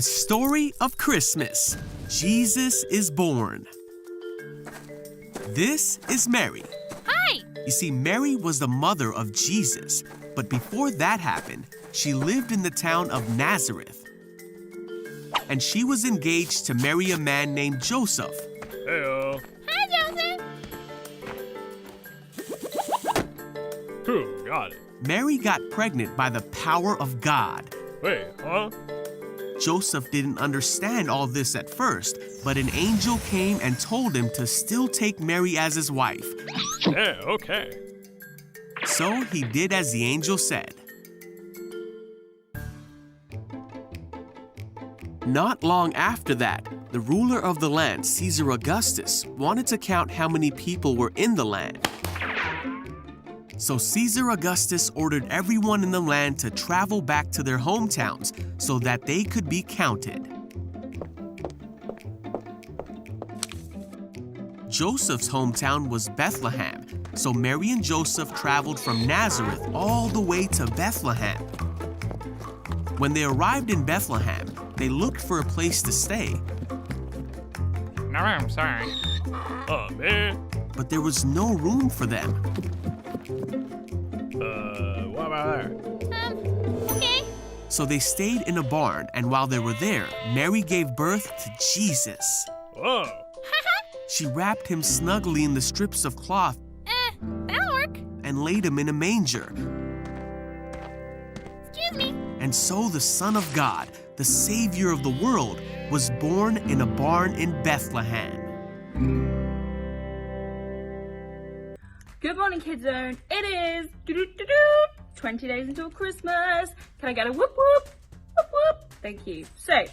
The story of Christmas. Jesus is born. This is Mary. Hi! You see, Mary was the mother of Jesus, but before that happened, she lived in the town of Nazareth. And she was engaged to marry a man named Joseph. Heyo. Hi, Joseph! Who got it? Mary got pregnant by the power of God. Wait, huh? Joseph didn't understand all this at first, but an angel came and told him to still take Mary as his wife. Yeah, okay. So he did as the angel said. Not long after that, the ruler of the land, Caesar Augustus, wanted to count how many people were in the land. So Caesar Augustus ordered everyone in the land to travel back to their hometowns so that they could be counted. Joseph's hometown was Bethlehem, so Mary and Joseph traveled from Nazareth all the way to Bethlehem. When they arrived in Bethlehem, they looked for a place to stay. No, I'm sorry. Oh, man. But there was no room for them. What about that? Okay. So they stayed in a barn, and while they were there, Mary gave birth to Jesus. Whoa. She wrapped him snugly in the strips of cloth That'll work. and laid him in a manger. Excuse me. And so the Son of God, the Savior of the world, was born in a barn in Bethlehem. Good morning, Kid Zone. It is 20 days until Christmas. Can I get a whoop whoop? Whoop whoop. Thank you. So,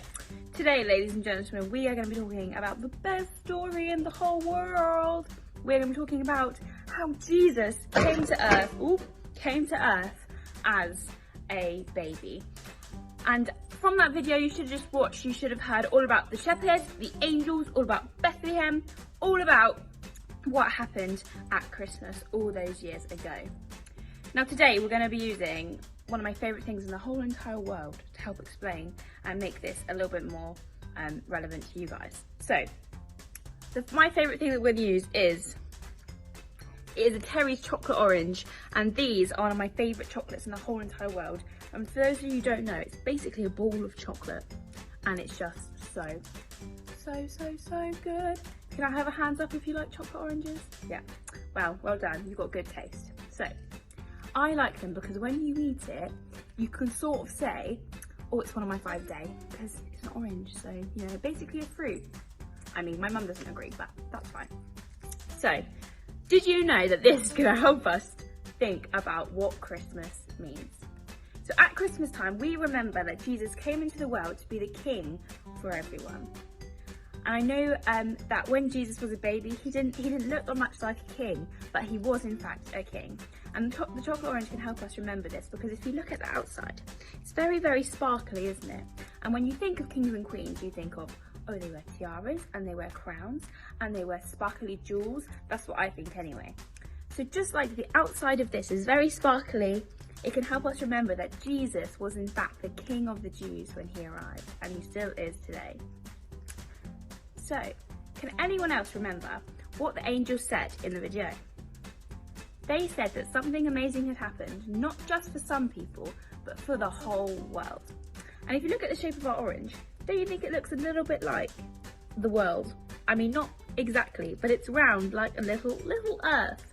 today, ladies and gentlemen, we are going to be talking about the best story in the whole world. We're going to be talking about how Jesus came to earth as a baby. And from that video you should have just watched, you should have heard all about the shepherds, the angels, all about Bethlehem, all about what happened at Christmas all those years ago. Now today we're going to be using one of my favourite things in the whole entire world to help explain and make this a little bit more relevant to you guys. So, my favourite thing that we're going to use is a Terry's chocolate orange, and these are one of my favourite chocolates in the whole entire world. And for those of you who don't know, it's basically a ball of chocolate, and it's just so good. Can I have a hands up if you like chocolate oranges? Yeah, well done, you've got good taste. So, I like them because when you eat it, you can sort of say, oh, it's one of my 5-day, because it's an orange, so, you know, basically a fruit. I mean, my mum doesn't agree, but that's fine. So, did you know that this is going to help us think about what Christmas means? So at Christmas time, we remember that Jesus came into the world to be the king for everyone. And I know that when Jesus was a baby, he didn't look much like a king, but he was in fact a king. And the chocolate orange can help us remember this, because if you look at the outside, it's very, very sparkly, isn't it? And when you think of kings and queens, you think of, oh, they wear tiaras, and they wear crowns, and they wear sparkly jewels. That's what I think anyway. So just like the outside of this is very sparkly, it can help us remember that Jesus was in fact the King of the Jews when he arrived, and he still is today. So, can anyone else remember what the angels said in the video? They said that something amazing had happened, not just for some people, but for the whole world. And if you look at the shape of our orange, don't you think it looks a little bit like the world? I mean, not exactly, but it's round like a little earth.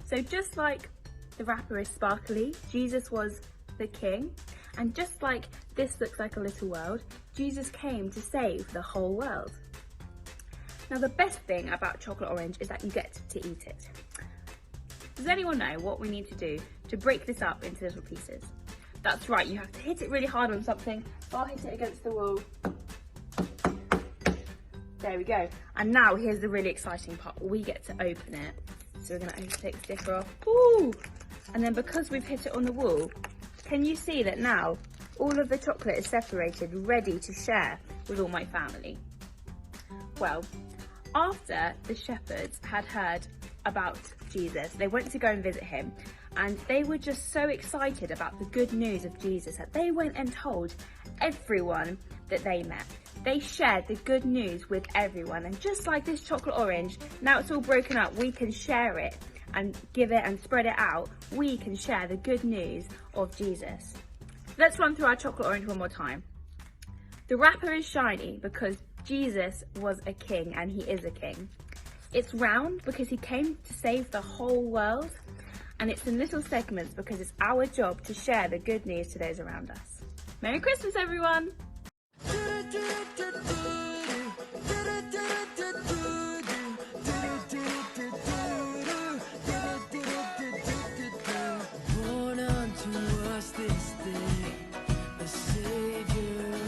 So just like the wrapper is sparkly, Jesus was the king, and just like this looks like a little world, Jesus came to save the whole world. Now the best thing about chocolate orange is that you get to eat it. Does anyone know what we need to do to break this up into little pieces? That's right, you have to hit it really hard on something. I'll hit it against the wall. There we go. And now here's the really exciting part. We get to open it. So we're going to take the sticker off. Ooh! And then because we've hit it on the wall, can you see that now all of the chocolate is separated, ready to share with all my family? Well, after the shepherds had heard about Jesus, they went to go and visit him, and they were just so excited about the good news of Jesus that they went and told everyone that they met. They shared the good news with everyone, and just like this chocolate orange, now it's all broken up, we can share it and give it and spread it out. We can share the good news of Jesus. Let's run through our chocolate orange one more time. The wrapper is shiny because Jesus was a king, and he is a king. It's round because he came to save the whole world, and it's in little segments because it's our job to share the good news to those around us. Merry Christmas, everyone! Born unto us this day a Savior,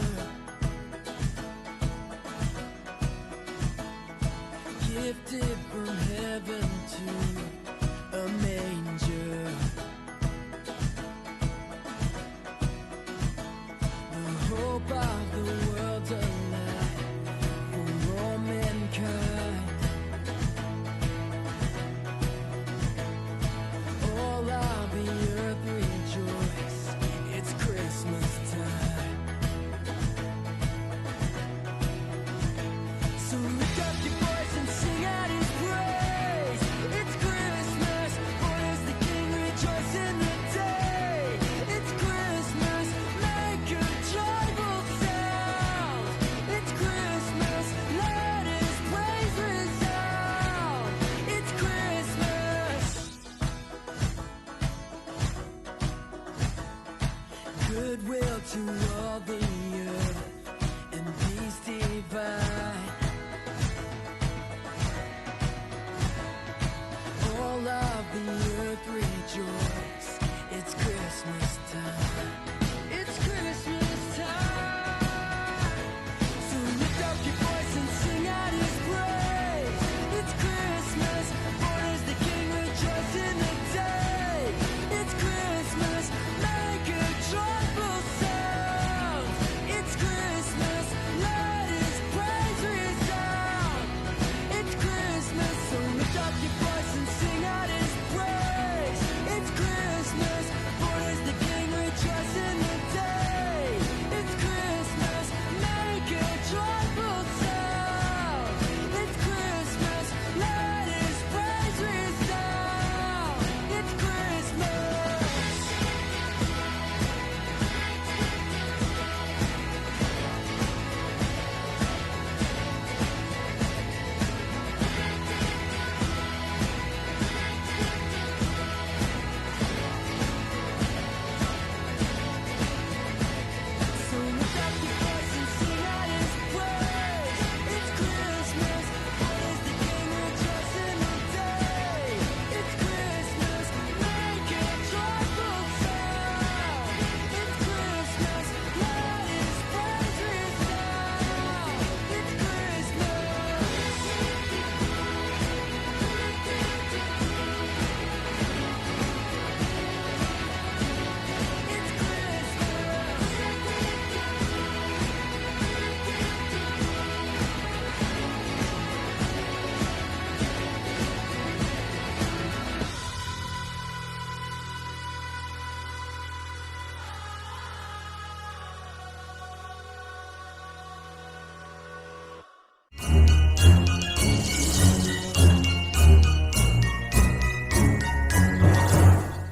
gifted from heaven to a manger. The hope of the world's alive for all mankind. All of the earth rejoice, it's Christmas time. So lift up your voice and sing out his praise. It's Christmas, born as the King, rejoice in the day. It's Christmas, make a joyful sound. It's Christmas, let his praise resound. It's Christmas. Goodwill to all the